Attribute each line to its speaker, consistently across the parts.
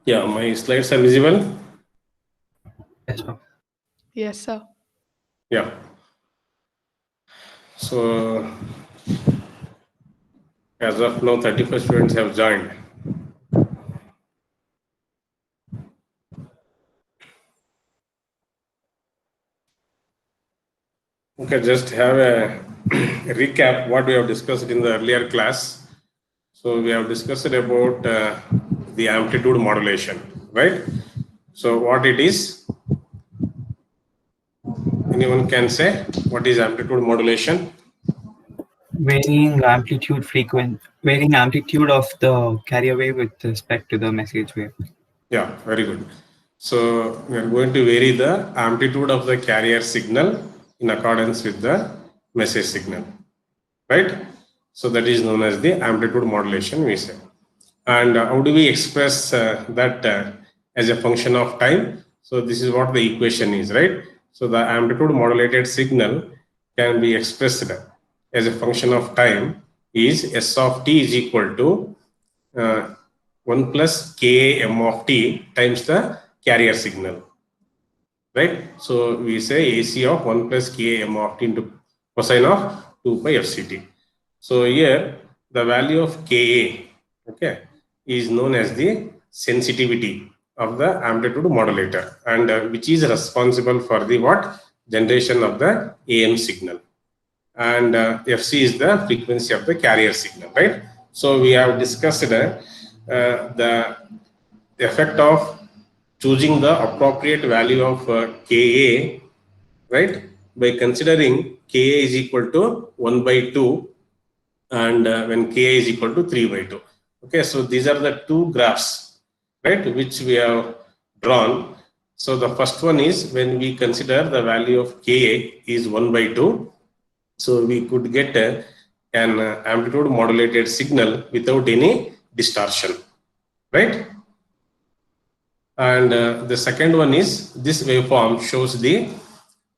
Speaker 1: Yeah, my slides are visible.
Speaker 2: Yes, sir.
Speaker 3: Yes, sir.
Speaker 1: Yeah. So as of now, 35 students have joined. Okay, just have a recap what we have discussed in the earlier class. So we have discussed about the amplitude modulation, right? So what it is? Anyone can say what is amplitude modulation?
Speaker 2: Varying amplitude of the carrier wave with respect to the message wave.
Speaker 1: Yeah, very good. So we are going to vary the amplitude of the carrier signal in accordance with the message signal, right? So that is known as the amplitude modulation, we say. And how do we express that as a function of time? So this is what the equation is, right? So the amplitude modulated signal can be expressed as a function of time is S of t is equal to 1 plus Ka m of t times the carrier signal, right? So we say AC of 1 plus Ka m of t into cosine of 2 pi fct. So here the value of Ka, okay, is known as the sensitivity of the amplitude modulator, and which is responsible for the what generation of the AM signal, and Fc is the frequency of the carrier signal, right? So we have discussed the effect of choosing the appropriate value of Ka, right, by considering Ka is equal to 1 by 2 and when Ka is equal to 3 by 2. Okay, so these are the two graphs, right, which we have drawn. So the first one is when we consider the value of Ka is 1 by 2. So we could get an amplitude modulated signal without any distortion, right? And the second one is this waveform shows the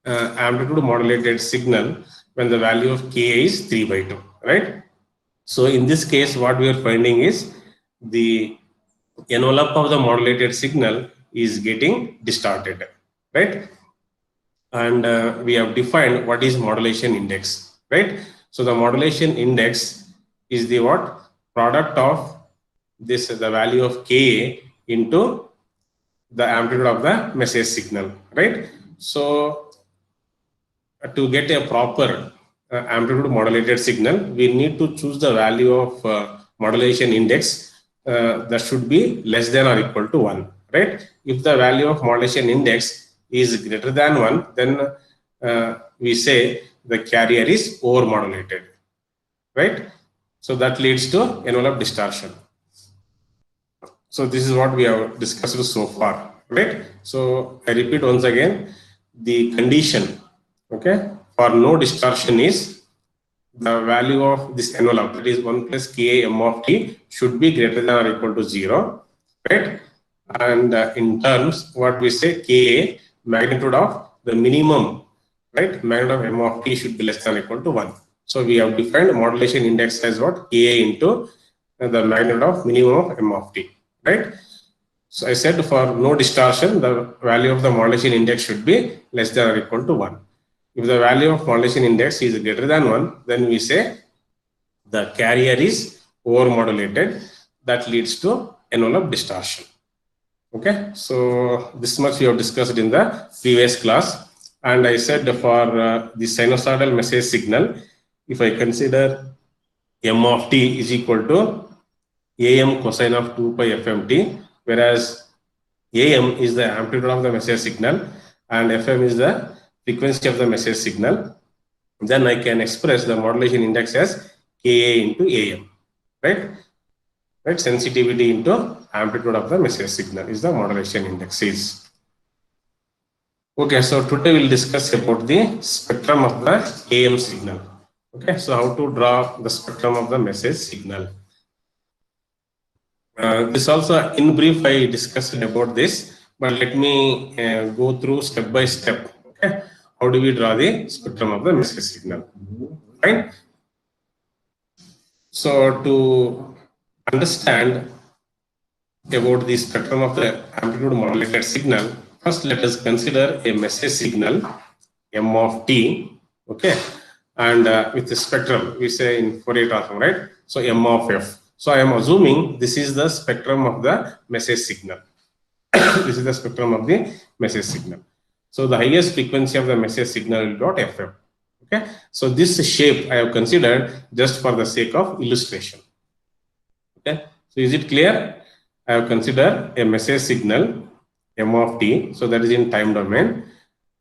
Speaker 1: amplitude modulated signal when the value of Ka is 3 by 2, right? So in this case, what we are finding is the envelope of the modulated signal is getting distorted, right? And we have defined what is modulation index, right? So the modulation index is the what product of this the value of Ka into the amplitude of the message signal, right? So to get a proper amplitude modulated signal, we need to choose the value of modulation index that should be less than or equal to 1, right? If the value of modulation index is greater than 1, then we say the carrier is over modulated, right? So that leads to envelope distortion. So this is what we have discussed so far, right? So I repeat once again, the condition, okay, for no distortion is the value of this envelope, that is 1 plus Ka m of t, should be greater than or equal to 0, right? And in terms, what we say, Ka, magnitude of the minimum, right? Magnitude of m of t should be less than or equal to 1. So we have defined modulation index as what? Ka into the magnitude of minimum of m of t, right? So I said for no distortion, the value of the modulation index should be less than or equal to 1. If the value of modulation index is greater than 1, then we say the carrier is over modulated. That leads to envelope distortion. Okay, so this much we have discussed in the previous class. And I said for the sinusoidal message signal, if I consider m of t is equal to am cosine of 2 pi fmt, whereas am is the amplitude of the message signal and fm is the frequency of the message signal, then I can express the modulation index as Ka into am, right? Right, sensitivity into amplitude of the message signal is the modulation index is. Okay, so today we'll discuss about the spectrum of the AM signal. Okay, so how to draw the spectrum of the message signal. This also in brief I discussed about this, but let me go through step by step. Okay, how do we draw the spectrum of the message signal? Right. So to understand about the spectrum of the amplitude modulated signal, first let us consider a message signal m of t, okay, and with the spectrum we say in Fourier transform, right? So m of f. So I am assuming this is the spectrum of the message signal. This is the spectrum of the message signal. So the highest frequency of the message signal will dot ff. Okay, so this shape I have considered just for the sake of illustration. Okay, so is it clear? I have considered a message signal m of t, so that is in time domain,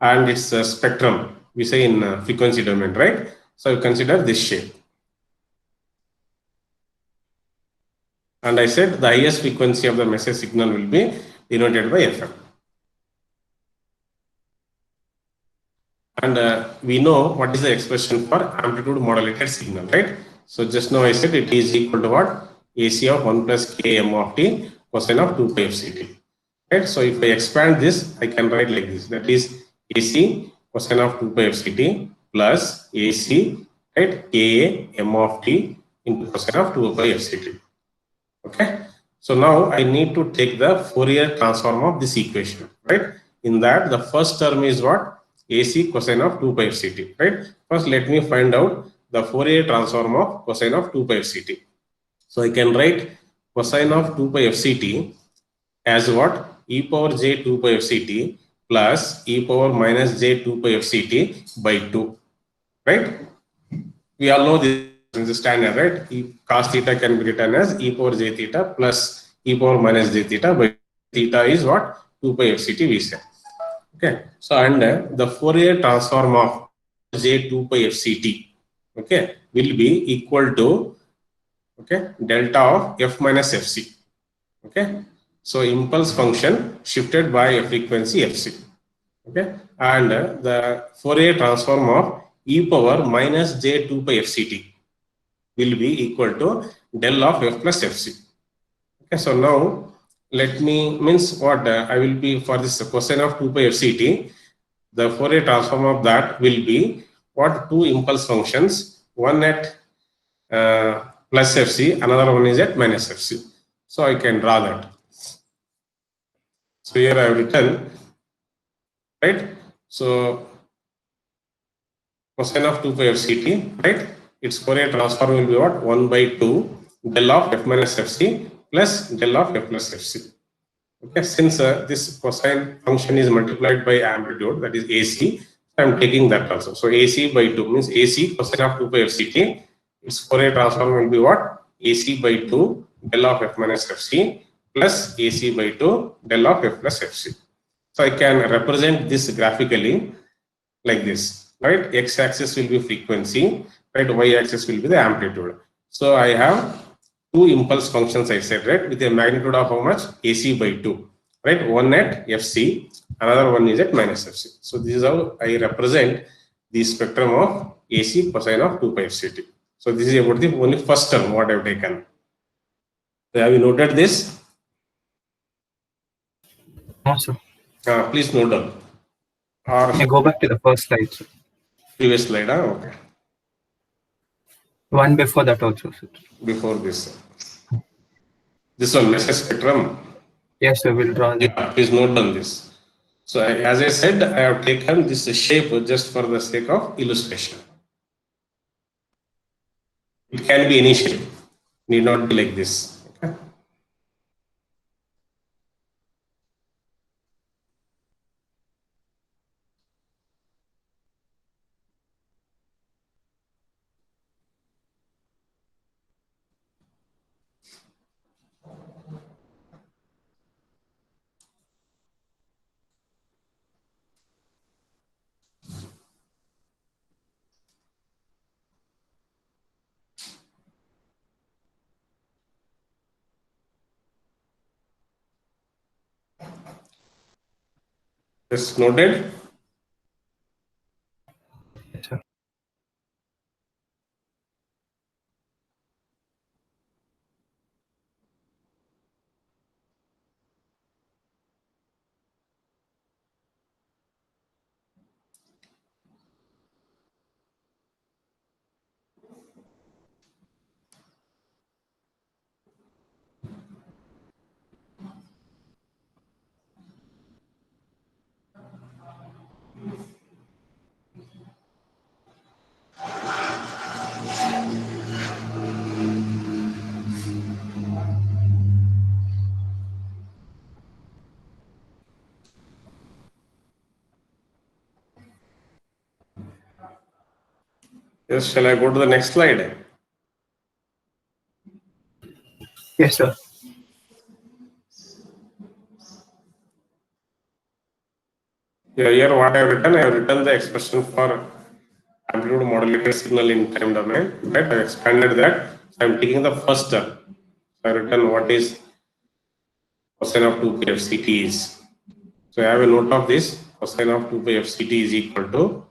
Speaker 1: and its spectrum we say in frequency domain, right? So I consider this shape, and I said the highest frequency of the message signal will be denoted by fm. And we know what is the expression for amplitude modulated signal, right? So just now I said it is equal to what? AC of 1 plus k m of t cosine of 2 pi f ct. Right? So if I expand this, I can write like this. That is AC cosine of 2 pi f ct plus AC, right? Ka m of t into cosine of 2 pi f ct. Okay. So now I need to take the Fourier transform of this equation, right? In that, the first term is what? AC cosine of 2 pi f ct, right? First, let me find out the Fourier transform of cosine of 2 pi f ct. So I can write cosine of 2 pi f ct as what? E power j 2 pi f ct plus e power minus j 2 pi f ct by 2, right? We all know this is the standard, right? Cos theta can be written as e power j theta plus e power minus j theta by theta is what? 2 pi f ct we say. Okay. So, and the Fourier transform of j 2 pi f ct, okay, will be equal to, okay, delta of f minus fc. Okay. So, impulse function shifted by a frequency fc. Okay. And the Fourier transform of e power minus j 2 pi f ct will be equal to del of f plus fc. Okay, so now let me means what I will be for this cosine of 2 pi fct, the Fourier transform of that will be what? Two impulse functions, one at plus fc, another one is at minus fc. So I can draw that. So here I have written, right? So cosine of 2 pi fct, right? Its Fourier transform will be what? 1 by 2 del of f minus fc plus del of f plus fc. Okay, since this cosine function is multiplied by amplitude, that is AC, I am taking that also. So AC by 2 means AC cosine of 2 pi fct. Its Fourier transform will be what? AC by 2 del of f minus fc plus AC by 2 del of f plus fc. So I can represent this graphically like this, right? X-axis will be frequency, right? Y-axis will be the amplitude. So I have two impulse functions, I said, right? With a magnitude of how much? AC by 2, right? One at FC, another one is at minus FC. So this is how I represent the spectrum of AC cosine of 2 pi fct. So this is about the only first term what I have taken. So have you noted this?
Speaker 2: No, sir.
Speaker 1: Please note down. Or
Speaker 2: I go back to the first slide, sir.
Speaker 1: previous slide, okay.
Speaker 2: One before that also, sir.
Speaker 1: Before this. This one, message spectrum.
Speaker 2: Yes, sir, we'll draw that.
Speaker 1: Yeah, please note down this. So as I said, I have taken this shape just for the sake of illustration. It can be any shape, need not be like this. Okay. Just noted.
Speaker 2: Yes, sir.
Speaker 1: Yes, shall I go to the next slide?
Speaker 2: Yes, sir.
Speaker 1: Yeah, here what I have written the expression for amplitude modulated signal in time domain, right? I expanded that. So I'm taking the first term. So I written what is cosine of 2 pi f ct is. So I have a note of this. Cosine of 2 pi f ct is equal to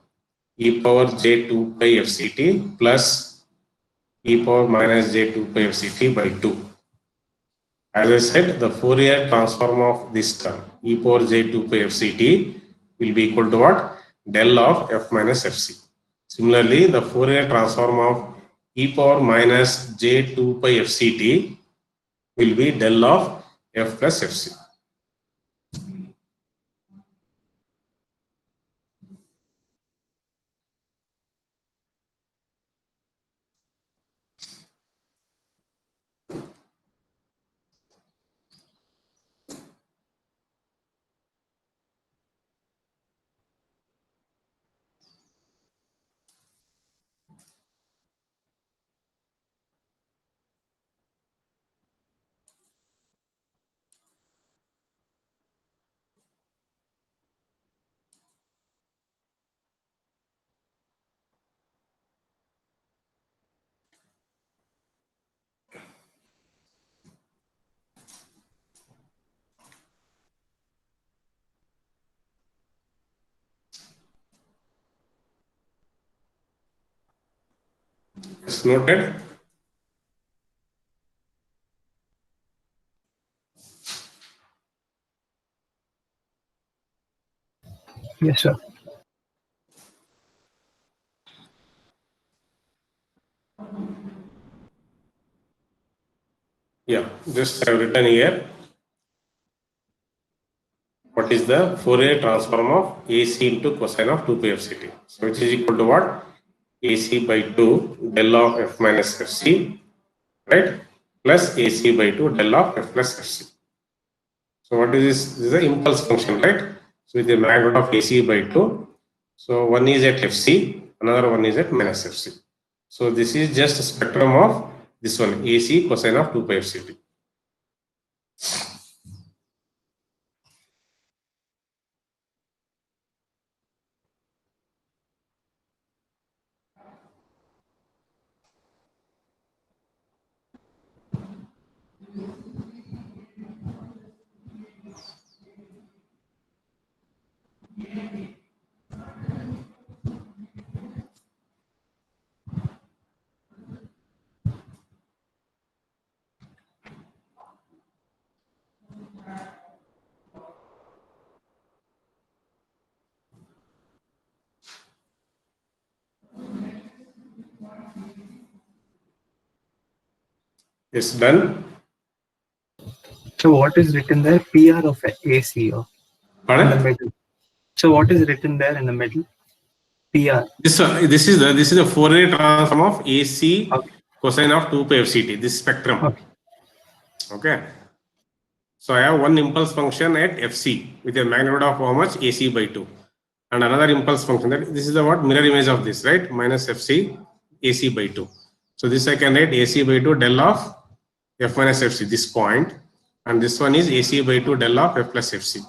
Speaker 1: e power j 2 pi f ct plus e power minus j 2 pi f ct by 2. As I said, the Fourier transform of this term, e power j 2 pi f ct, will be equal to what? Del of f minus fc. Similarly, the Fourier transform of e power minus j 2 pi f ct will be del of f plus fc. It's noted.
Speaker 2: Yes, sir.
Speaker 1: Yeah, just I have written here what is the Fourier transform of AC into cosine of 2 pi f ct. So which is equal to what? AC by 2 del of f minus fc, right? Plus AC by 2 del of f plus fc. So what is this? This is the impulse function, right? So with the magnitude of AC by 2. So one is at fc, another one is at minus fc. So this is just a spectrum of this one, AC cosine of 2 pi f ct. It's done.
Speaker 2: So what is written there? PR of AC or in the
Speaker 1: Pardon?
Speaker 2: middle. So what is written there in the middle? PR.
Speaker 1: This is the Fourier transform of AC
Speaker 2: Okay.
Speaker 1: cosine of 2 pi f ct. This spectrum.
Speaker 2: Okay.
Speaker 1: Okay. So I have one impulse function at fc with a magnitude of how much? AC by 2, and another impulse function. That this is the what mirror image of this, right? Minus fc AC by 2. So this I can write AC by 2 del of f minus fc, this point, and this one is AC by 2 del of f plus fc.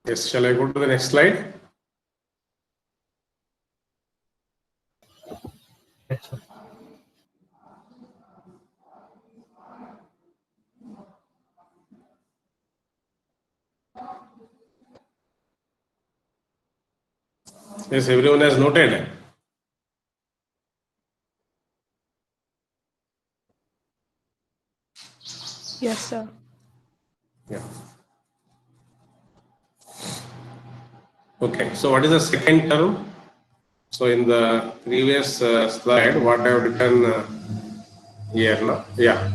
Speaker 1: Yes, shall I go to the next slide?
Speaker 2: Yes, sir.
Speaker 1: Yes, everyone has noted.
Speaker 3: Yes, sir.
Speaker 1: Yeah. Okay, so what is the second term? So in the previous slide, what I have written here, no? Yeah.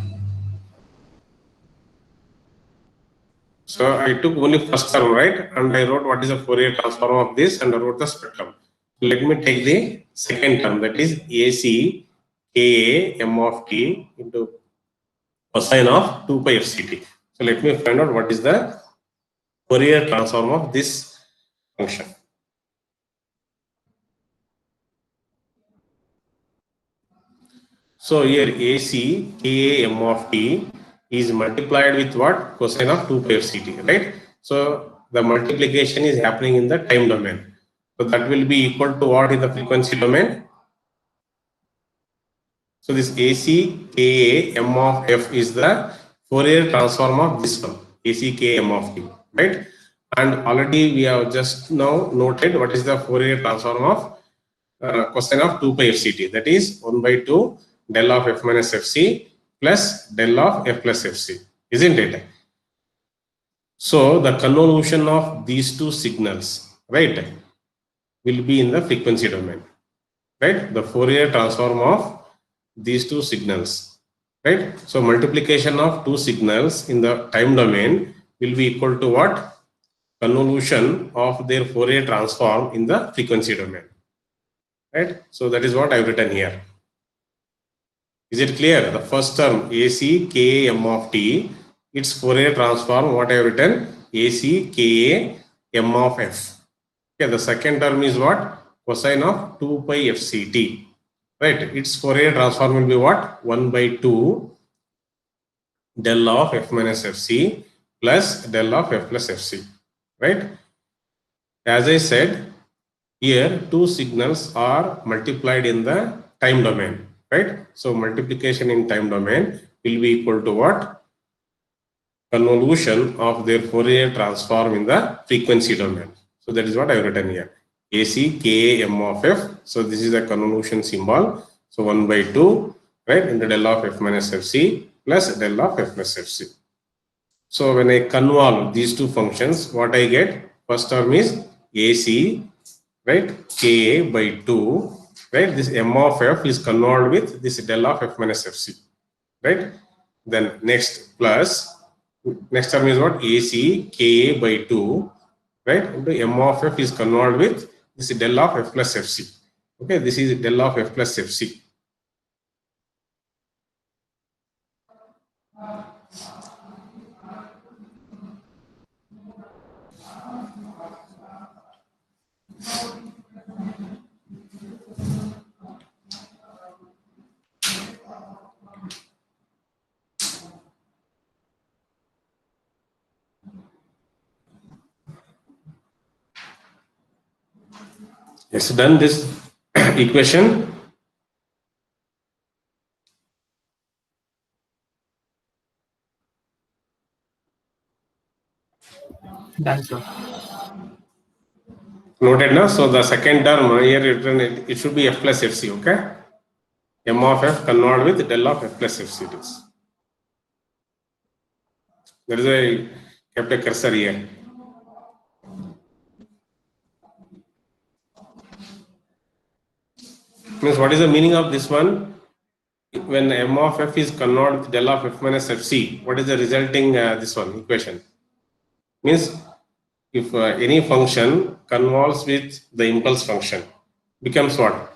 Speaker 1: So I took only first term, right? And I wrote what is the Fourier transform of this, and I wrote the spectrum. Let me take the second term, that is AC Ka m of t into cosine of 2 pi fct. So let me find out what is the Fourier transform of this function. So here AC Ka m of t is multiplied with what? Cosine of 2 pi fct, right? So the multiplication is happening in the time domain. So that will be equal to what in the frequency domain? So this AC Ka m of f is the Fourier transform of this one, AC Ka m of t, right? And already we have just now noted what is the Fourier transform of cosine of 2 pi fct, that is 1 by 2 del of f minus fc plus del of f plus fc, isn't it? So the convolution of these two signals, right, will be in the frequency domain, right? The Fourier transform of these two signals, right? So multiplication of two signals in the time domain will be equal to what? Convolution of their Fourier transform in the frequency domain, right? So that is what I've written here. Is it clear? The first term AC Ka m of t, its Fourier transform, what I have written? AC Ka m of f. Okay, the second term is what? Cosine of 2 pi fct. Right, its Fourier transform will be what? 1 by 2 del of f minus fc plus del of f plus fc. Right? As I said, here two signals are multiplied in the time domain. Right? So multiplication in time domain will be equal to what? Convolution of their Fourier transform in the frequency domain. So that is what I have written here. AC Ka m of f. So this is the convolution symbol. So 1 by 2, right, into del of f minus fc plus del of f plus fc. So when I convolve these two functions, what I get? First term is AC, right, Ka by 2, right? This m of f is convolved with this del of f minus fc, right? Then next plus, next term is what? AC Ka by 2, right, into m of f is convolved with this is del of f plus fc. Okay, this is del of f plus fc. Yes, done this equation.
Speaker 2: Done, sir.
Speaker 1: Noted now. So the second term here written it should be f plus fc. Okay, m of f convolved with del of f plus fc. It is. There is a kept a cursor here. Means what is the meaning of this one? When m of f is convolved with del of f minus fc, what is the resulting this one equation? Means if any function convolves with the impulse function, becomes what?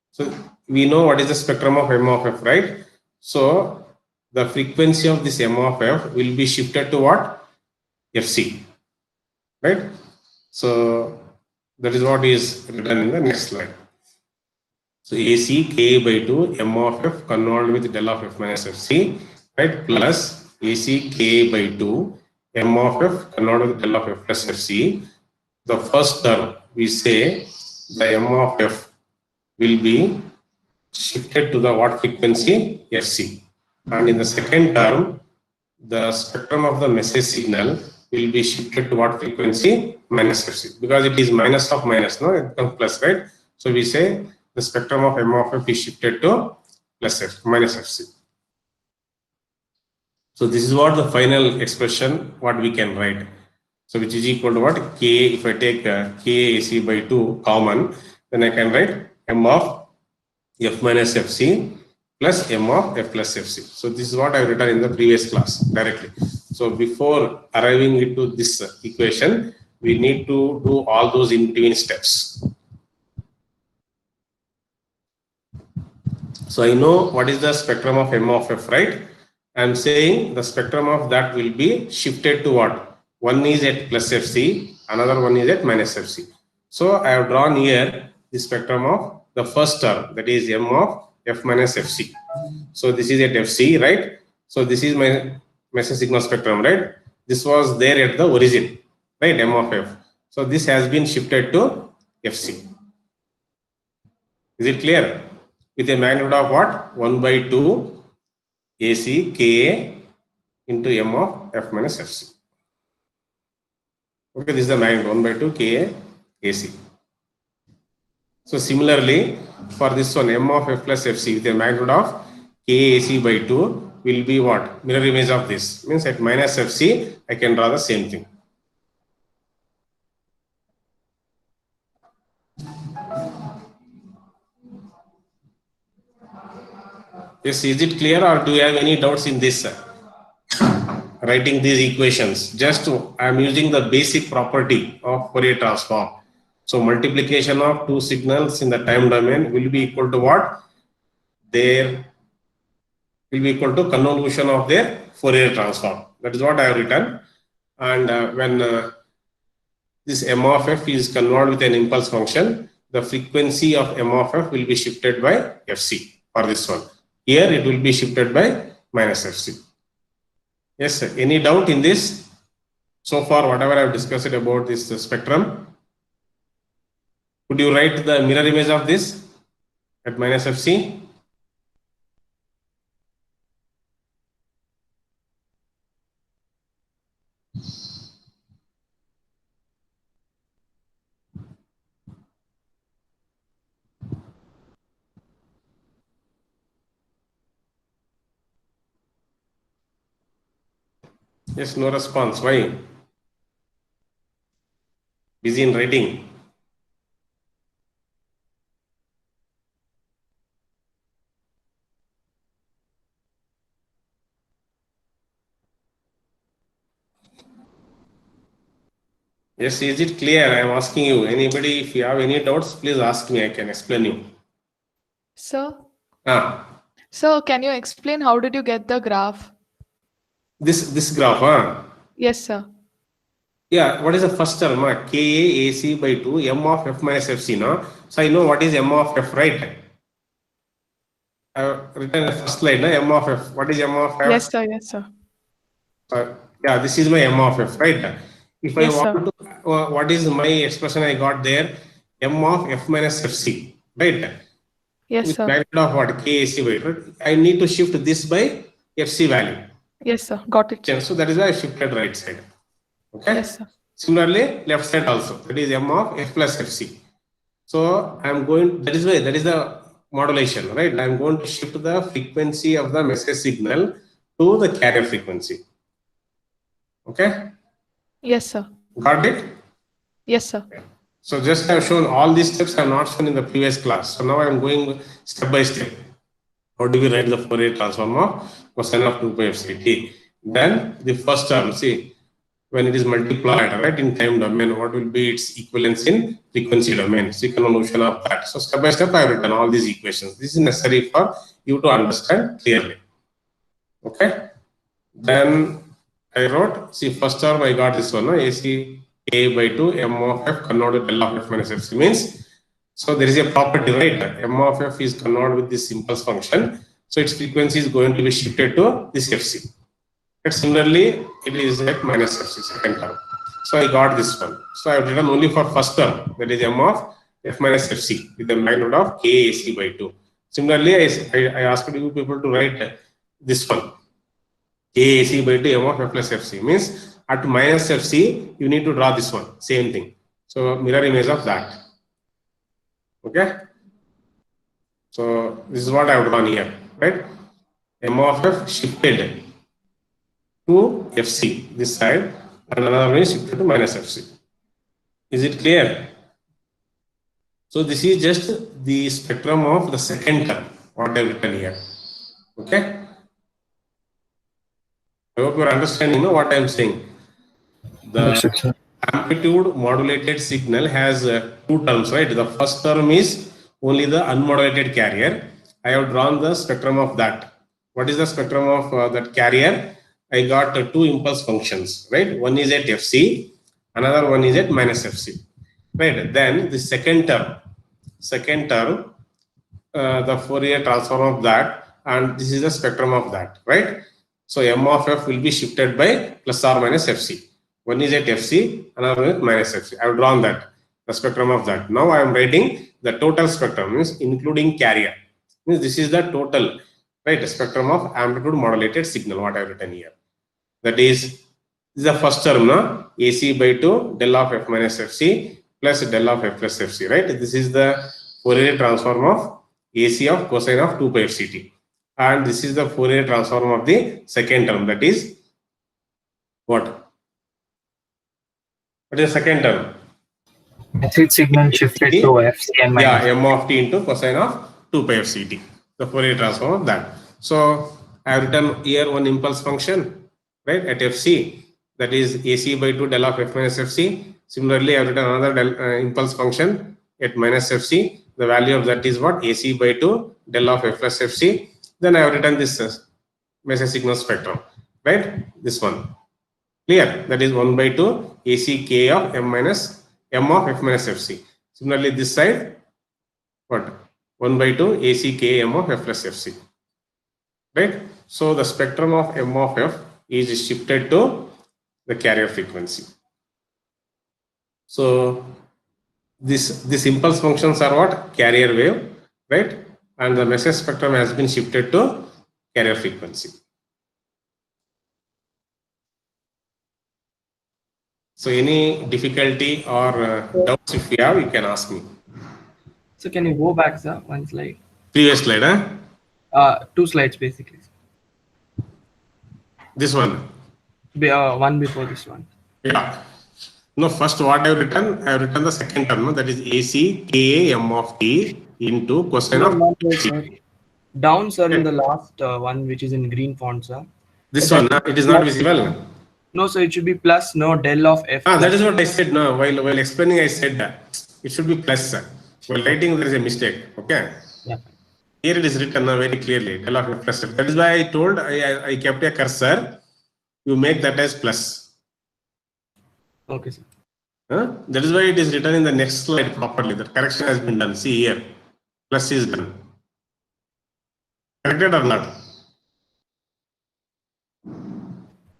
Speaker 1: So we know what is the spectrum of m of f, right? So the frequency of this m of f will be shifted to what? Fc, right? So that is what is written in the next slide. So AC Ka by 2 m of f convolved with del of f minus fc, right, plus AC Ka by 2 m of f convolved with del of f plus fc. The first term we say the m of f will be shifted to the what frequency? Fc. And in the second term, the spectrum of the message signal will be shifted to what frequency? Minus fc. Because it is minus of minus, no, it becomes plus, right? So we say the spectrum of m of f is shifted to plus f, minus fc. So this is what the final expression what we can write. So which is equal to what? K, if I take KAC by 2 common, then I can write m of f minus fc plus m of f plus fc. So this is what I have written in the previous class directly. So before arriving into this equation, we need to do all those in between steps. So I know what is the spectrum of M of f, right? I'm saying the spectrum of that will be shifted to what? One is at plus Fc, another one is at minus Fc. So I have drawn here the spectrum of the first term, that is M of f minus Fc. So this is at Fc, right? So this is my message signal spectrum, right? This was there at the origin, right? M of f. So this has been shifted to Fc. Is it clear? With a magnitude of what? 1 by 2 AC Ka into M of f minus Fc. Okay, this is the magnitude 1 by 2 Ka AC. So similarly, for this one, M of f plus Fc with a magnitude of Ka AC by 2 will be what? Mirror image of this. Means at minus Fc, I can draw the same thing. Yes, is it clear or do you have any doubts in this? Writing these equations, just I'm using the basic property of Fourier transform. So multiplication of two signals in the time domain will be equal to what? There will be equal to convolution of their Fourier transform. That is what I have written. And when this M of f is convolved with an impulse function, the frequency of M of f will be shifted by Fc for this one. Here it will be shifted by minus Fc. Yes, sir. Any doubt in this? So far, whatever I have discussed about this spectrum, could you write the mirror image of this at minus Fc? Yes, no response. Why? Busy in writing. Yes, is it clear? I am asking you. Anybody, if you have any doubts, please ask me. I can explain you.
Speaker 3: Sir,
Speaker 1: Ah,
Speaker 3: sir, can you explain how did you get the graph?
Speaker 1: this graph, huh?
Speaker 3: Yes, sir.
Speaker 1: Yeah, what is the first term? Ka AC by 2 M of f minus Fc, no? So I know what is M of f, right? I have written the first slide, no? M of f. What is M of f?
Speaker 3: Yes, sir. Yes, sir.
Speaker 1: Yeah, this is my M of f, right? If I
Speaker 3: Yes,
Speaker 1: want
Speaker 3: sir.
Speaker 1: to, what is my expression I got there? M of f minus Fc, right?
Speaker 3: Yes,
Speaker 1: With
Speaker 3: sir.
Speaker 1: magnitude of what? Kac by, right? I need to shift this by Fc value.
Speaker 3: Yes, sir. Got it, sir.
Speaker 1: So that is why I shifted right side. Okay.
Speaker 3: Yes, sir.
Speaker 1: Similarly, left side also. That is M of f plus Fc. So I'm going. That is why that is the modulation, right? I'm going to shift the frequency of the message signal to the carrier frequency. Okay.
Speaker 3: Yes, sir.
Speaker 1: Got it?
Speaker 3: Yes, sir.
Speaker 1: So just I have shown all these steps I have not shown in the previous class. So now I am going step by step. How do we write the Fourier transform of cosine of 2 pi f ct? Then the first term, see, when it is multiplied, right, in time domain, what will be its equivalence in frequency domain? So convolution of that. So step by step I have written all these equations. This is necessary for you to understand clearly. Okay. Then I wrote, see, first term I got this one, no? AC A by 2 M of f converted to L of f minus Fc means, so there is a property, right? M of f is converted with this impulse function. So its frequency is going to be shifted to this Fc. But similarly, it is at minus Fc, second term. So I got this one. So I have written only for first term, that is M of f minus Fc with the magnitude of KAC by 2. Similarly, I asked you people to write this one. KAC by 2 M of f plus Fc means at minus Fc, you need to draw this one, same thing. So mirror image of that. Okay. So this is what I have drawn here, right? M of f shifted to Fc, this side, and another one is shifted to minus Fc. Is it clear? So this is just the spectrum of the second term, what I have written here. Okay. I hope you are understanding what I am saying. The
Speaker 2: Understood, sir.
Speaker 1: amplitude modulated signal has two terms, right? The first term is only the unmodulated carrier. I have drawn the spectrum of that. What is the spectrum of that carrier? I got two impulse functions, right? One is at FC, another one is at minus FC, right? Then the second term, the Fourier transform of that, and this is the spectrum of that, right? So M of F will be shifted by plus or minus FC. One is at FC, another one is minus FC. I have drawn that, the spectrum of that. Now I am writing the total spectrum, means including carrier. Means this is the total, right? Spectrum of amplitude modulated signal, what I have written here. That is, this is the first term, no? AC by 2 del of F minus FC plus del of F plus FC, right? This is the Fourier transform of AC of cosine of 2 pi FCT. And this is the Fourier transform of the second term, that is what? What is the second term?
Speaker 2: Message signal shifted to FC and minus.
Speaker 1: Yeah, M of t into cosine of 2 pi FCT, the Fourier transform of that. So I have written here one impulse function, right, at FC, that is AC by 2 del of F minus FC. Similarly, I have written another impulse function at minus FC. The value of that is what? AC by 2 del of F plus FC. Then I have written this message signal spectrum, right? This one. Clear? That is 1 by 2 AC K of M of F minus FC. Similarly, this side, what? 1 by 2 AC K M of F plus FC. Right? So the spectrum of M of F is shifted to the carrier frequency. So these impulse functions are what? Carrier wave, right? And the message spectrum has been shifted to carrier frequency. So any difficulty or doubts if you have, you can ask me.
Speaker 4: So can you go back, sir? One slide.
Speaker 1: Previous slide, huh?
Speaker 4: 2 slides basically.
Speaker 1: This one.
Speaker 4: One before this one.
Speaker 1: Yeah. No, first what I have written the second term, no? That is AC K M of t into cosine of
Speaker 4: Not right, sir. Down, sir, in the last one, which is in green font, sir.
Speaker 1: this one. It is not visible.
Speaker 4: No, so it should be plus, no, del of F.
Speaker 1: That is what I said. No, while explaining, I said that it should be plus. While writing, there is a mistake. Okay.
Speaker 4: Yeah.
Speaker 1: Here it is written very clearly. Del of F plus. That is why I told I kept a cursor. You make that as plus.
Speaker 4: Okay, sir.
Speaker 1: That is why it is written in the next slide properly. The correction has been done. See here, plus is done. Corrected or not?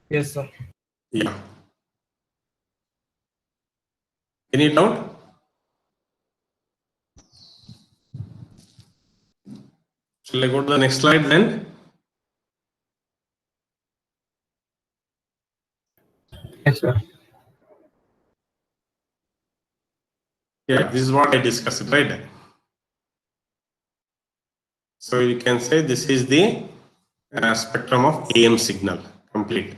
Speaker 4: Yes, sir.
Speaker 1: Yeah. Any doubt? Shall I go to the next slide then?
Speaker 2: Yes, sir.
Speaker 1: Yeah, this is what I discussed, right? So you can say this is the spectrum of AM signal, complete.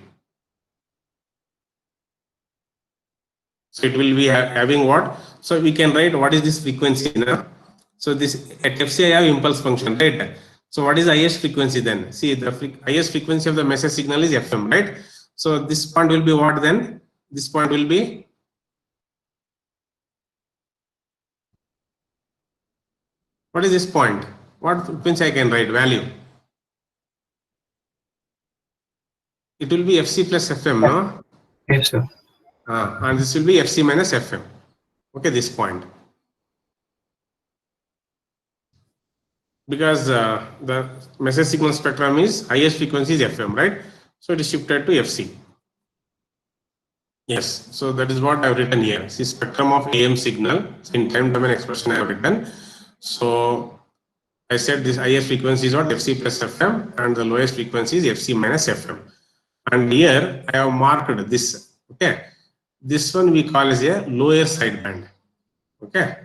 Speaker 1: So it will be having what? So we can write what is this frequency now? So this at FC I have impulse function, right? So what is the highest frequency then? See, the highest frequency of the message signal is FM, right? So this point will be what then? This point will be what is this point? What frequency I can write value? It will be FC plus FM, no?
Speaker 2: Yes, sir.
Speaker 1: And this will be FC minus FM. Okay, this point. Because the message signal spectrum is highest frequency is FM, right? So it is shifted to FC. Yes, so that is what I have written here. See, spectrum of AM signal in time domain expression I have written. So I said this highest frequency is what? FC plus FM, and the lowest frequency is FC minus FM. And here I have marked this. Okay, this one we call as a lower sideband. Okay,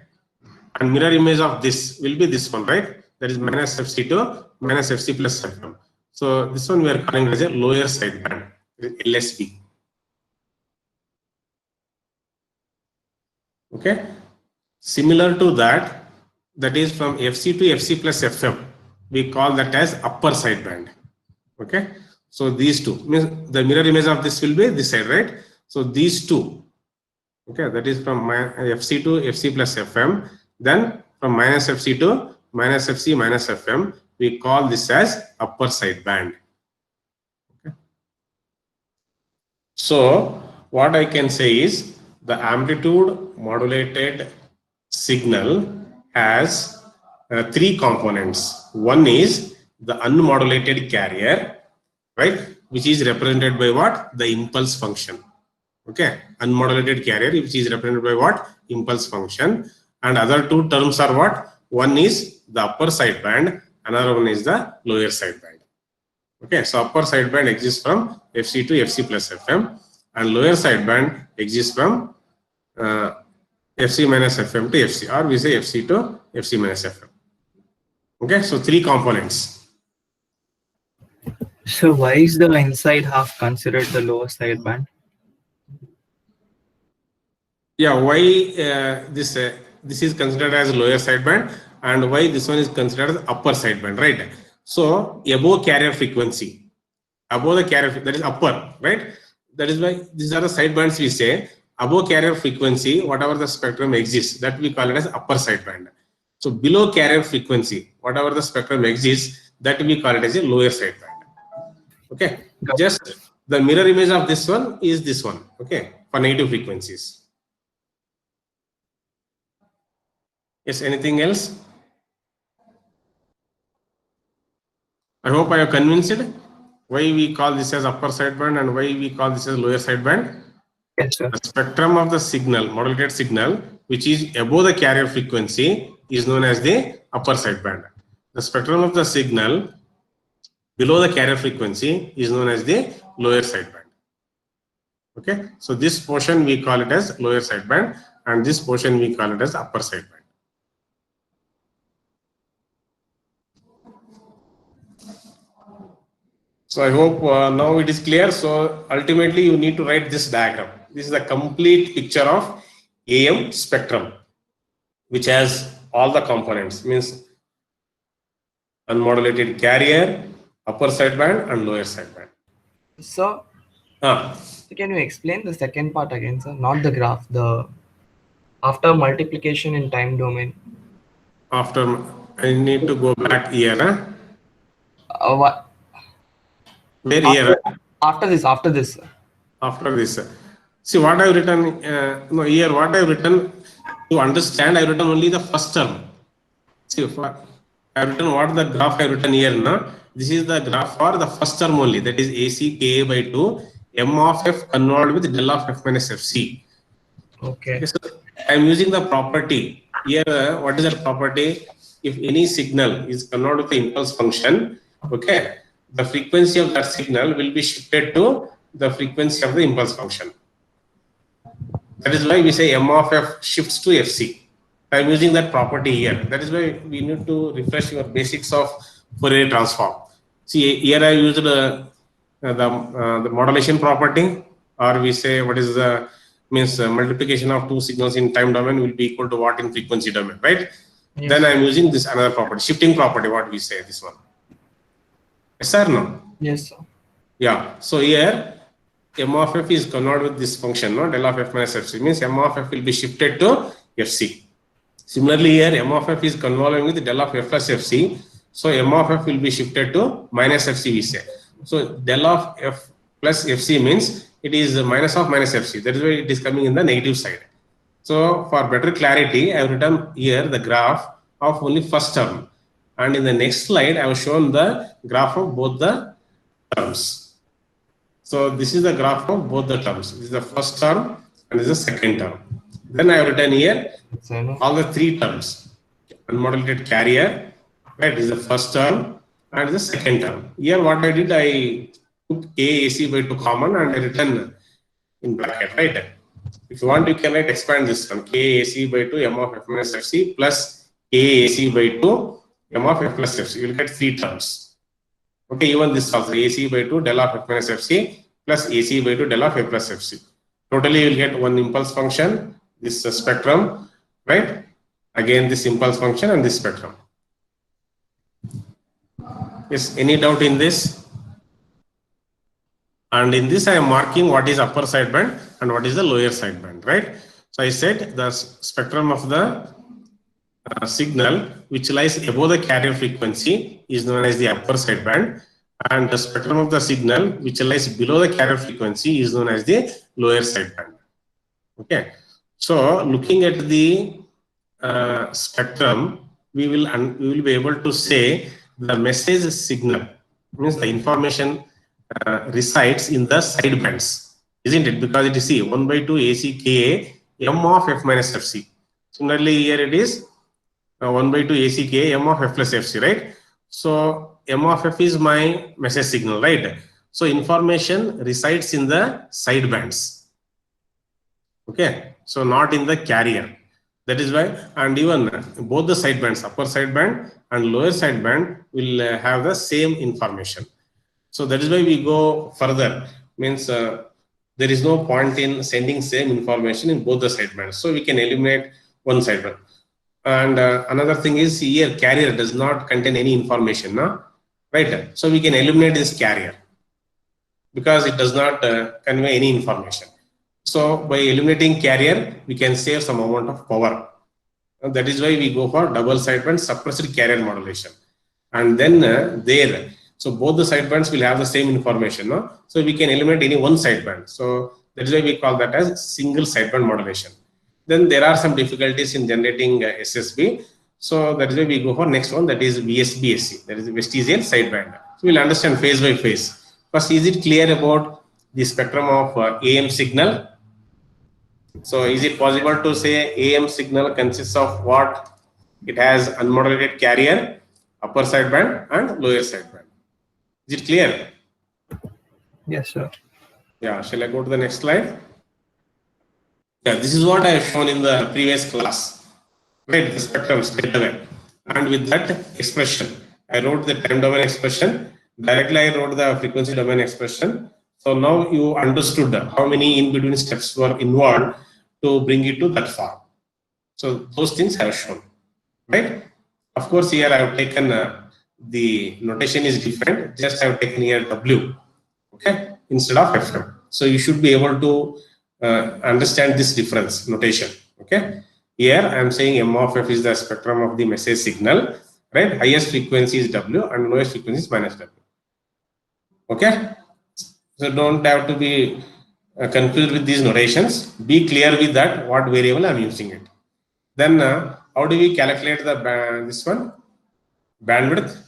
Speaker 1: and mirror image of this will be this one, right? That is minus FC to minus FC plus FM. So this one we are calling as a lower sideband, LSB. Okay, similar to that. That is from FC to FC plus FM. We call that as upper sideband. Okay. So these two means the mirror image of this will be this side, right? So these two, okay, that is from FC to FC plus FM. Then from minus FC to minus FC minus FM, we call this as upper sideband. Okay. So what I can say is the amplitude modulated signal has three components. One is the unmodulated carrier, right, which is represented by what? The impulse function. Okay, unmodulated carrier, which is represented by what? Impulse function. And other two terms are what? One is the upper sideband, another one is the lower sideband. Okay, so upper sideband exists from FC to FC plus FM, and lower sideband exists from FC minus FM to FC, or we say FC to FC minus FM. Okay, so three components.
Speaker 2: So why is the inside half considered the lower sideband?
Speaker 1: Yeah, why this is considered as lower sideband, and why this one is considered as upper sideband, right? So above carrier frequency, above the carrier, that is upper, right? That is why these are the sidebands we say. Above carrier frequency, whatever the spectrum exists, that we call it as upper sideband. So below carrier frequency, whatever the spectrum exists, that we call it as a lower sideband. Okay, just the mirror image of this one is this one. Okay, for negative frequencies. Yes, anything else? I hope I have convinced why we call this as upper sideband and why we call this as lower sideband.
Speaker 2: Yes, sir.
Speaker 1: The spectrum of the signal, modulated signal, which is above the carrier frequency, is known as the upper sideband. The spectrum of the signal below the carrier frequency is known as the lower sideband. Okay, so this portion we call it as lower sideband, and this portion we call it as upper sideband. So I hope now it is clear. So ultimately you need to write this diagram. This is a complete picture of AM spectrum, which has all the components, means unmodulated carrier, upper sideband and lower sideband.
Speaker 4: So, can you explain the second part again, sir? Not the graph, the after multiplication in time domain.
Speaker 1: After, I need to go back here.
Speaker 4: What?
Speaker 1: Where here?
Speaker 4: After this.
Speaker 1: After this. See what I have written, no, here what I have written, to understand, I have written only the first term. See, I have written what the graph I have written here. No? This is the graph for the first term only, that is AC Ka by 2, M of F convolved with del of F minus Fc.
Speaker 4: Okay.
Speaker 1: So I am using the property. Here, what is the property? If any signal is convolved with the impulse function, okay, the frequency of that signal will be shifted to the frequency of the impulse function. That is why we say M of F shifts to Fc. I am using that property here. That is why we need to refresh your basics of Fourier transform. See, here I used the modulation property, or we say what is the means multiplication of two signals in time domain will be equal to what in frequency domain, right? Yes. Then I am using this another property, shifting property, what we say, this one. Yes or no?
Speaker 4: Yes, sir.
Speaker 1: Yeah. So here M of F is convolved with this function, no? Del of F minus Fc, means M of F will be shifted to Fc. Similarly, here M of F is convolving with del of F plus Fc. So M of F will be shifted to minus Fc, we say. So del of F plus Fc means it is minus of minus Fc. That is why it is coming in the negative side. So for better clarity, I have written here the graph of only first term. And in the next slide, I have shown the graph of both the terms. So this is the graph of both the terms. This is the first term and this is the second term. Then I have written here all the three terms. Unmodulated carrier, right? This is the first term and the second term. Here what I did, I took AC by 2 common and I written in bracket, right? If you want, you can write expand this term. KAC by 2 M of F minus Fc plus KAC by 2 M of F plus Fc. You will get three terms. Okay, even this also AC by 2 del of F minus Fc plus AC by 2 del of F plus Fc. Totally you will get one impulse function, this spectrum, right? Again this impulse function and this spectrum. Yes, any doubt in this? And in this, I am marking what is upper sideband and what is the lower sideband, right? So I said the spectrum of the signal which lies above the carrier frequency is known as the upper sideband, and the spectrum of the signal which lies below the carrier frequency is known as the lower sideband. Okay, so looking at the spectrum, we will be able to say the message signal means the information resides in the sidebands, isn't it? Because it is 1/2 AC Ka m of f minus fc. Similarly, here it is 1/2 AC Ka m of f plus fc, right? So m of f is my message signal, right? So information resides in the sidebands. Okay, so not in the carrier. That is why, and even both the sidebands, upper sideband and lower sideband, will have the same information. So that is why we go further. Means there is no point in sending same information in both the sidebands. So we can eliminate one sideband. And another thing is here carrier does not contain any information, no? Right? So we can eliminate this carrier because it does not convey any information. So by eliminating carrier, we can save some amount of power. And that is why we go for double sideband suppressed carrier modulation. And then so both the sidebands will have the same information, no? So we can eliminate any one sideband. So that is why we call that as single sideband modulation. Then there are some difficulties in generating SSB. So that is why we go for next one, that is VSB-SC, that is vestigial sideband. So we'll understand phase by phase. First, is it clear about the spectrum of AM signal? So is it possible to say AM signal consists of what? It has unmodulated carrier, upper sideband and lower sideband. Is it clear?
Speaker 2: Yes, sir.
Speaker 1: Yeah, shall I go to the next slide? Yeah, this is what I have shown in the previous class. Right, the spectrum straight away. And with that expression, I wrote the time domain expression. Directly I wrote the frequency domain expression. So now you understood how many in-between steps were involved to bring it to that form. So those things I have shown. Right? Of course, here I have taken the notation is different. Just I have taken here W, okay, instead of FM. So you should be able to understand this difference notation. Okay. Here I am saying M of F is the spectrum of the message signal. Right. Highest frequency is W and lowest frequency is minus W. Okay. So don't have to be confused with these notations. Be clear with that what variable I am using it. Then how do we calculate the this one bandwidth?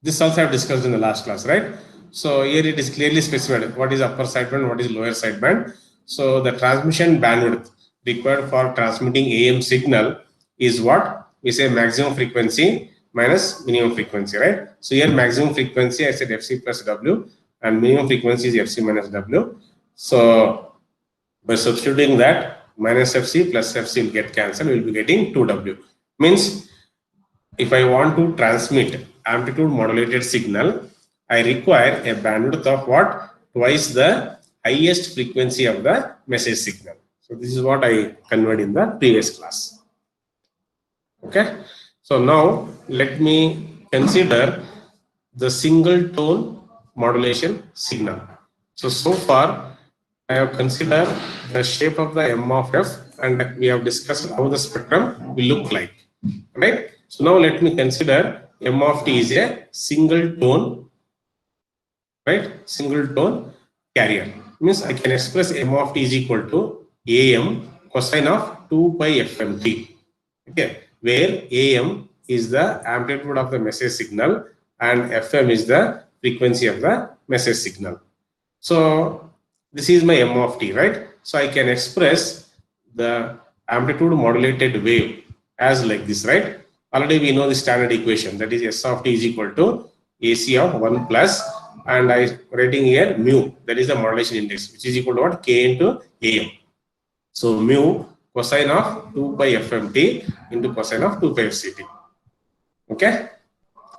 Speaker 1: This also I have discussed in the last class, right? So here it is clearly specified what is upper sideband, what is lower sideband. So the transmission bandwidth required for transmitting AM signal is what? We say maximum frequency minus minimum frequency, right? So here maximum frequency I said FC plus W and minimum frequency is FC minus W. So by substituting that, minus FC plus FC will get cancelled, we will be getting 2W. Means if I want to transmit amplitude modulated signal, I require a bandwidth of what? Twice the highest frequency of the message signal. So this is what I conveyed in the previous class. Okay. So now let me consider the single tone modulation signal. So far I have considered the shape of the M of F and we have discussed how the spectrum will look like. Right. So now let me consider M of T is a single tone, right? Single tone carrier. Means I can express M of T is equal to AM cosine of 2 pi FMT. Okay, where AM is the amplitude of the message signal and FM is the frequency of the message signal. So this is my M of T, right? So I can express the amplitude modulated wave as like this, right? Already we know the standard equation, that is S of T is equal to AC of 1 plus, and I writing here mu, that is the modulation index, which is equal to what? K into AM. So mu cosine of 2 pi FMT into cosine of 2 pi FCT. Okay,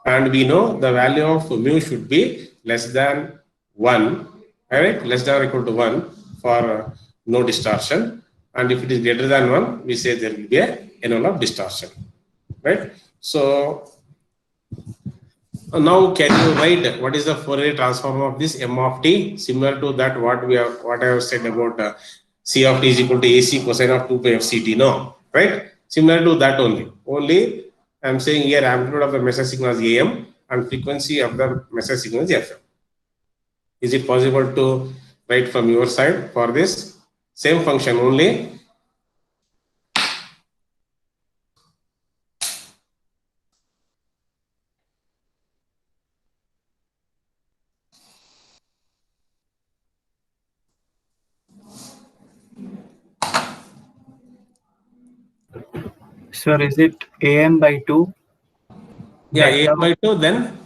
Speaker 1: and we know the value of mu should be less than 1, right? Less than or equal to 1 for no distortion, and if it is greater than 1, we say there will be a annual of distortion. Right. So Now can you write what is the Fourier transform of this m of t? Similar to that what I have said about c of t is equal to AC cosine of 2 pi f ct. No, right? Similar to that only. Only I am saying here amplitude of the message signal is AM and frequency of the message signal is FM. Is it possible to write from your side for this same function only?
Speaker 2: Sir, is it AM by 2?
Speaker 1: Yeah,
Speaker 2: Delta
Speaker 1: AM by 2 then?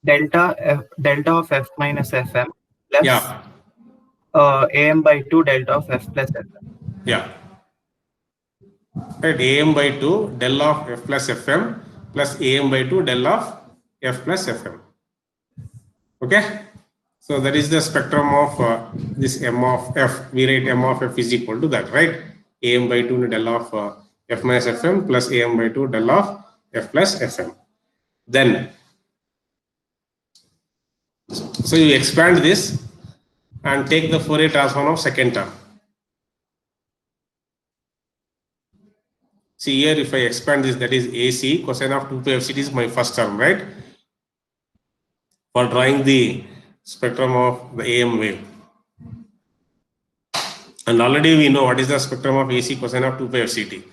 Speaker 2: delta of F minus FM plus
Speaker 1: Yeah.
Speaker 2: AM by 2 delta of F plus FM.
Speaker 1: Yeah. Right, AM by 2 del of F plus FM plus AM by 2 del of F plus FM. Okay. So that is the spectrum of this M of F. We write M of F is equal to that, right? AM by 2 del of F minus FM plus AM by 2 del of F plus FM. Then, so you expand this and take the Fourier transform of second term. See here, if I expand this, that is AC cosine of 2 pi f ct is my first term, right? For drawing the spectrum of the AM wave. And already we know what is the spectrum of AC cosine of 2 pi f ct.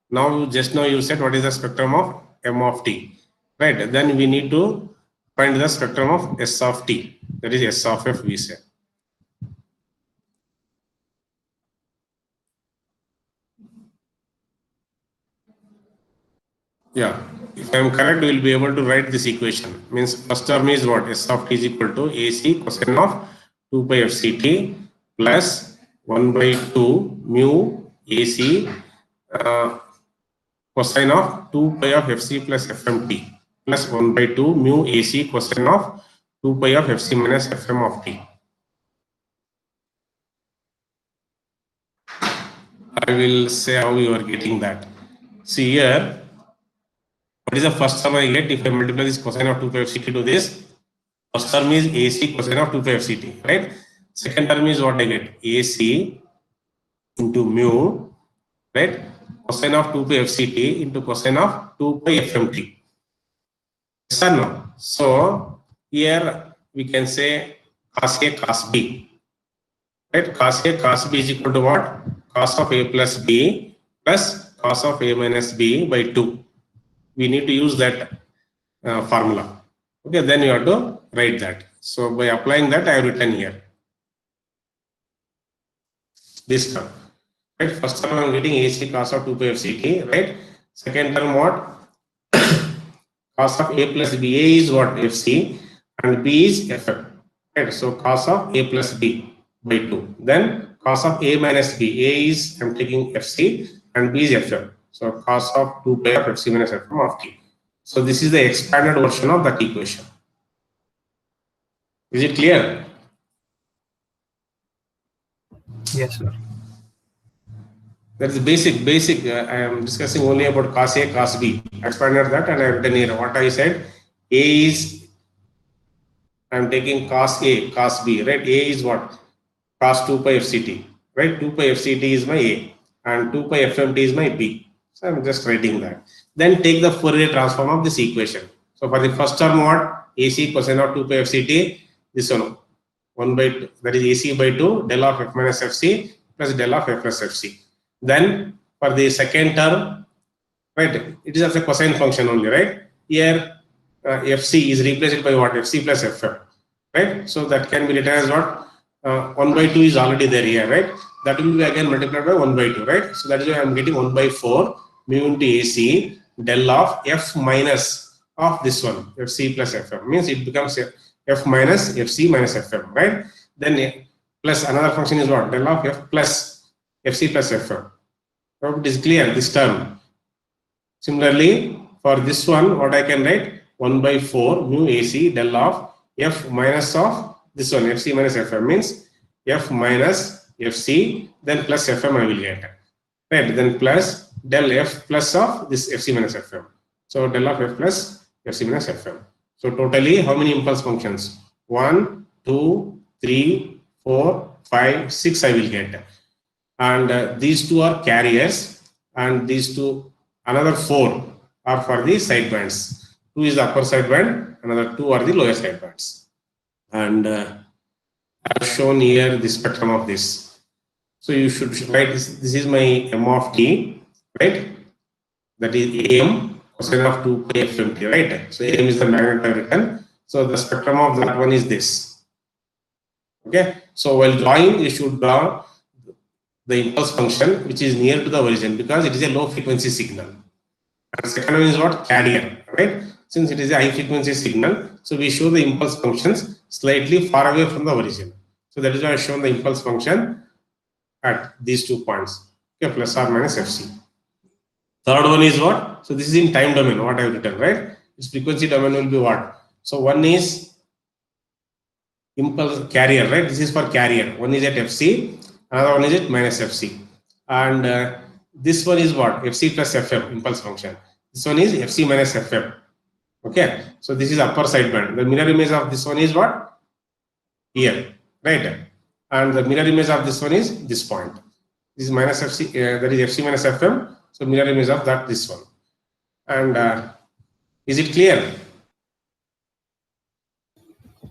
Speaker 1: Now, just now you said what is the spectrum of M of t, right? Then we need to find the spectrum of S of t, that is S of F we say. Yeah, if I am correct, we will be able to write this equation. Means first term is what? S of t is equal to AC cosine of 2 pi f ct plus 1 by 2 mu AC cosine of 2 pi of fc plus fmt plus 1 by 2 mu AC cosine of 2 pi of fc minus fm of t. I will say how you are getting that. See here. What is the first term I get if I multiply this cosine of 2 pi f ct to this? First term is AC cosine of 2 pi f ct, right? Second term is what I get? AC into mu, right? Cosine of 2 pi f ct into cosine of 2 pi fmt. Yes or no? So here we can say cos A cos B, right? Cos A cos B is equal to what? Cos of A plus B plus cos of A minus B by 2. We need to use that formula. Okay, then you have to write that. So by applying that, I have written here this term. Right, first term I am getting AC cos of 2 pi f ct, right? Second term what? Cos of A plus B. A is what? FC and B is FM. Right, so cos of A plus B by 2. Then cos of A minus B. A is I am taking FC and B is FM. So cos of 2 pi of fc minus fm of t. So this is the expanded version of that equation. Is it clear?
Speaker 2: Yes, sir.
Speaker 1: That is basic. I am discussing only about cos A, cos B. I expanded that and I have written here what I said. A is, I am taking cos A, cos B, right? A is what? Cos 2 pi fct, right? 2 pi fct is my A and 2 pi fmt is my B. So I'm just writing that. Then take the Fourier transform of this equation. So for the first term, what? AC cosine of 2 pi f ct, this one, 1 by 2, that is AC by 2, del of F minus FC plus del of F plus FC. Then for the second term, right, it is also a cosine function only, right? Here, FC is replaced by what? FC plus FM, right? So that can be written as what? 1 by 2 is already there here, right? That will be again multiplied by 1 by 2, right? So that is why I am getting 1 by 4 mu into AC del of F minus of this one, FC plus FM. Means it becomes F minus FC minus FM, right? Then plus another function is what? Del of F plus FC plus FM. So it is clear this term. Similarly, for this one, what I can write? 1 by 4 mu AC del of F minus of this one, FC minus FM means F minus FC, then plus FM I will get. Right, then plus del F plus of this FC minus FM. So del of F plus FC minus FM. So totally, how many impulse functions? 1, 2, 3, 4, 5, 6 I will get. And these two are carriers, and these two, another 4 are for the sidebands. 2 is the upper sideband, another 2 are the lower sidebands. And I have shown here the spectrum of this. So you should write this is my m of t, right? That is am cosine of 2 pi fmt, right? So am is the magnet I written. So the spectrum of that one is this. Okay. So while drawing, you should draw the impulse function which is near to the origin because it is a low frequency signal. And second one is what? Carrier, right? Since it is a high frequency signal, so we show the impulse functions slightly far away from the origin. So that is why I have shown the impulse function at these 2 points, okay, plus or minus fc. Third one is what? So this is in time domain, what I have written, right? Its frequency domain will be what? So one is impulse carrier, right? This is for carrier. One is at fc, another one is at minus fc. And this one is what? Fc plus fm, impulse function. This one is fc minus fm. Okay, so this is upper sideband. The mirror image of this one is what? Here, right? And the mirror image of this one is this point. This is minus fc, that is fc minus fm. So mirror image of that, this one. And is it clear?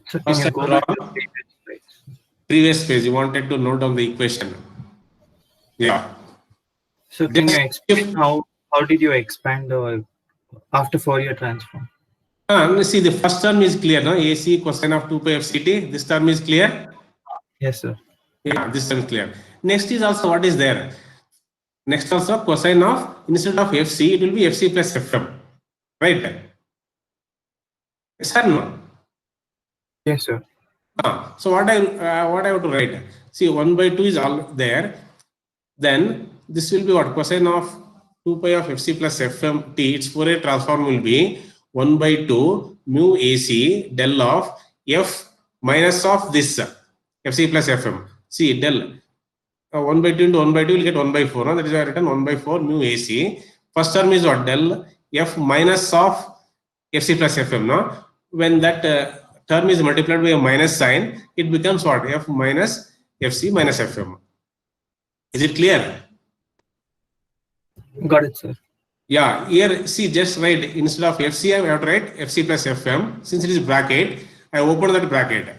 Speaker 2: So can
Speaker 1: First
Speaker 2: you
Speaker 1: I
Speaker 2: go
Speaker 1: draw
Speaker 2: back to the previous slide?
Speaker 1: previous page. You wanted to note down the equation. Yeah.
Speaker 2: So can you explain how did you expand the after Fourier transform?
Speaker 1: See, the first term is clear, no? AC cosine of 2 pi fct. This term is clear.
Speaker 2: Yes, sir.
Speaker 1: Yeah, this term is clear. Next is also what is there. Next also cosine of, instead of fc, it will be fc plus fm, right? Yes or no?
Speaker 2: Yes, sir.
Speaker 1: So what I have to write? See, 1 by 2 is all there. Then this will be what? Cosine of 2 pi of fc plus fm t. Its Fourier transform will be 1 by 2 mu ac del of f minus of this fc plus fm. See, del 1 by 2 into 1 by 2 will get 1 by 4. No? That is why I written 1 by 4 mu ac. First term is what? Del f minus of fc plus fm. No? When that term is multiplied by a minus sign, it becomes what? F minus fc minus fm. Is it clear?
Speaker 2: Got it, sir.
Speaker 1: Yeah, here see, just write instead of fc, I have to write fc plus fm. Since it is bracket, I open that bracket.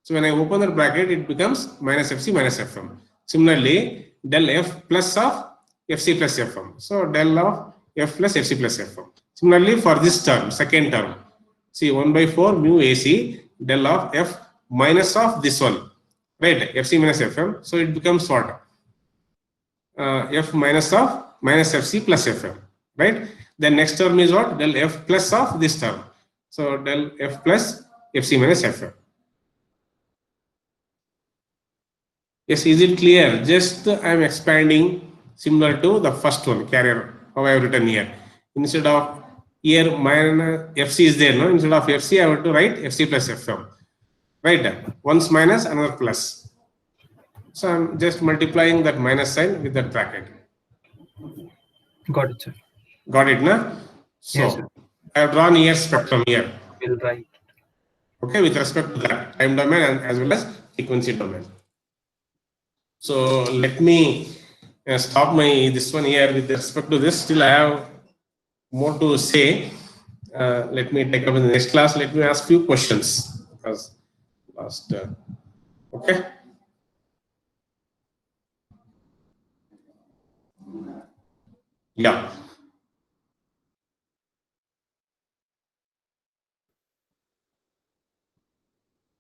Speaker 1: So when I open that bracket, it becomes minus fc minus fm. Similarly, del f plus of fc plus fm. So del of f plus fc plus fm. Similarly, for this term, second term, see 1 by 4 mu ac del of f minus of this one, right? fc minus fm. So it becomes what? F minus of minus fc plus fm, right? Then next term is what? Del f plus of this term. So del f plus fc minus fm. Yes, is it clear? Just I am expanding similar to the first one, carrier, how I have written here. Instead of here minus fc is there, no? Instead of fc, I have to write fc plus fm, right? Once minus, another plus. So I'm just multiplying that minus sign with that bracket.
Speaker 2: Got it, sir.
Speaker 1: Got it, na? So
Speaker 2: Yes, sir.
Speaker 1: I have drawn here spectrum here.
Speaker 2: We'll write.
Speaker 1: Okay, with respect to that time domain and as well as frequency domain. So let me stop my this one here with respect to this. Still, I have more to say. Let me take up in the next class. Let me ask few questions because last. Okay. Yeah.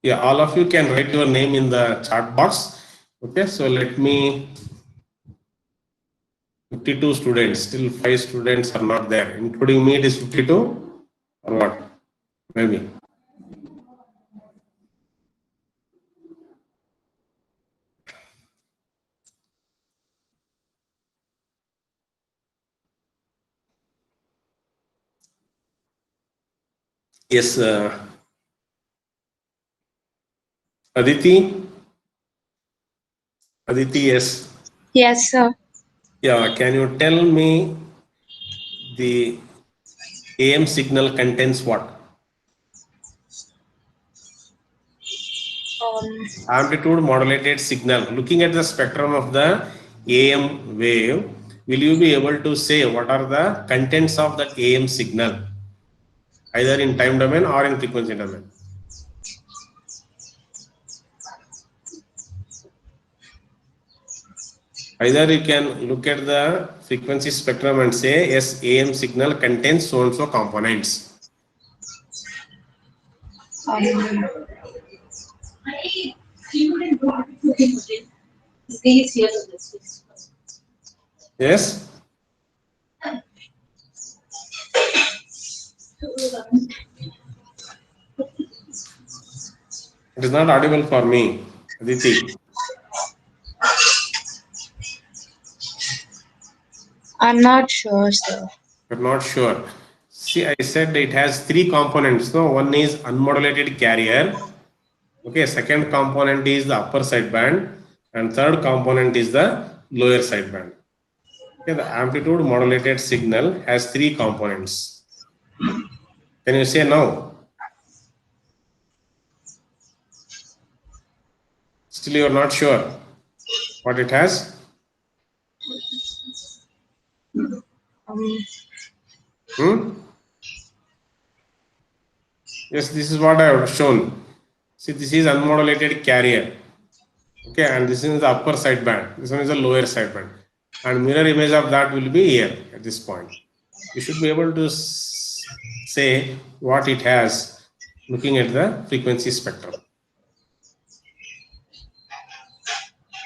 Speaker 1: Yeah, all of you can write your name in the chat box. Okay, so let me. 52 students, still 5 students are not there, including me. It is 52 or what? Maybe. Yes, Aditi. Aditi, yes.
Speaker 5: Yes, sir.
Speaker 1: Yeah, can you tell me the AM signal contains what? Amplitude modulated signal. Looking at the spectrum of the AM wave, will you be able to say what are the contents of that AM signal, either in time domain or in frequency domain? Either you can look at the frequency spectrum and say, yes, AM signal contains so and so components. Yes? It is not audible for me, Aditi.
Speaker 5: I'm not sure, sir.
Speaker 1: You're not sure. See, I said it has three components. No, one is unmodulated carrier. Okay, second component is the upper sideband, and third component is the lower sideband. Okay, the amplitude modulated signal has three components. Can you say now? Still, you are not sure what it has? Yes, this is what I have shown. See, this is unmodulated carrier. Okay, and this is the upper sideband. This one is the lower sideband. And mirror image of that will be here at this point. You should be able to say what it has looking at the frequency spectrum.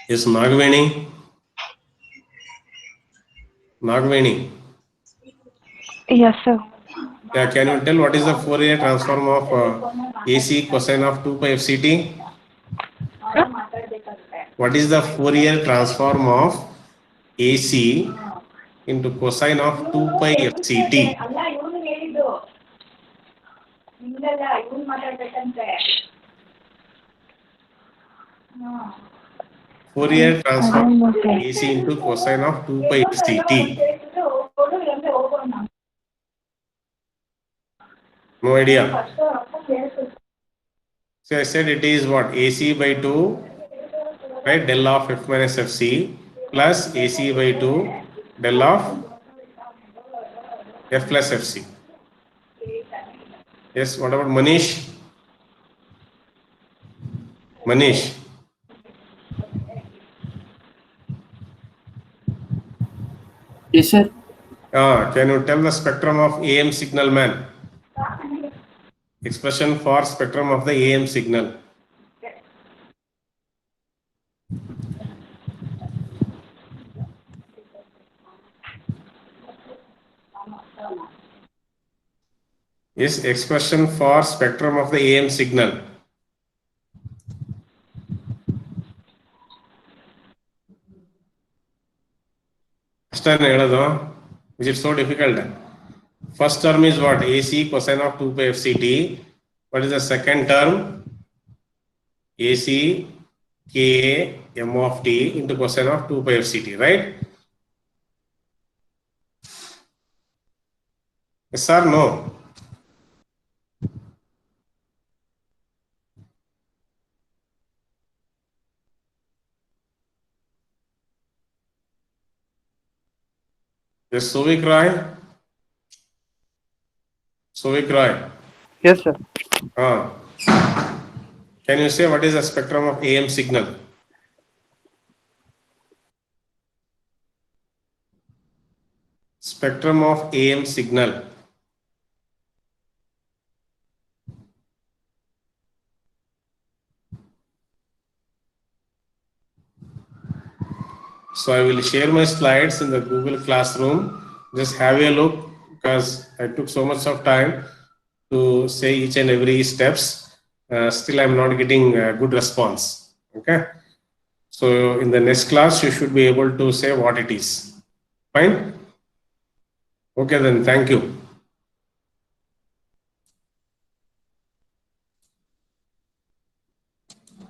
Speaker 1: Yes, Nagveni. Nagveni.
Speaker 6: Yes, sir.
Speaker 1: Yeah, can you tell what is the Fourier transform of AC cosine of 2 pi FCT? What is the Fourier transform of AC into cosine of 2 pi FCT? Fourier transform of AC into cosine of 2 pi FCT. No idea. So I said it is what? AC by 2, right? Del of F minus FC plus AC by 2 del of F plus FC. Yes, what about Manish? Manish.
Speaker 7: Yes, sir.
Speaker 1: Can you tell the spectrum of AM signal, man? Expression for spectrum of the AM signal. Yes, expression for spectrum of the AM signal. Is it so difficult? First term is what? AC cosine of 2 pi FCT. What is the second term? AC K M of T into cosine of 2 pi FCT, right? Yes or no? Yes, Sovik Roy? Sovik Roy?
Speaker 7: Yes, sir.
Speaker 1: Can you say what is the spectrum of AM signal? Spectrum of AM signal. So I will share my slides in the Google Classroom. Just have a look because I took so much of time to say each and every steps. Still, I'm not getting a good response. Okay. So in the next class, you should be able to say what it is. Fine. Okay, then thank you.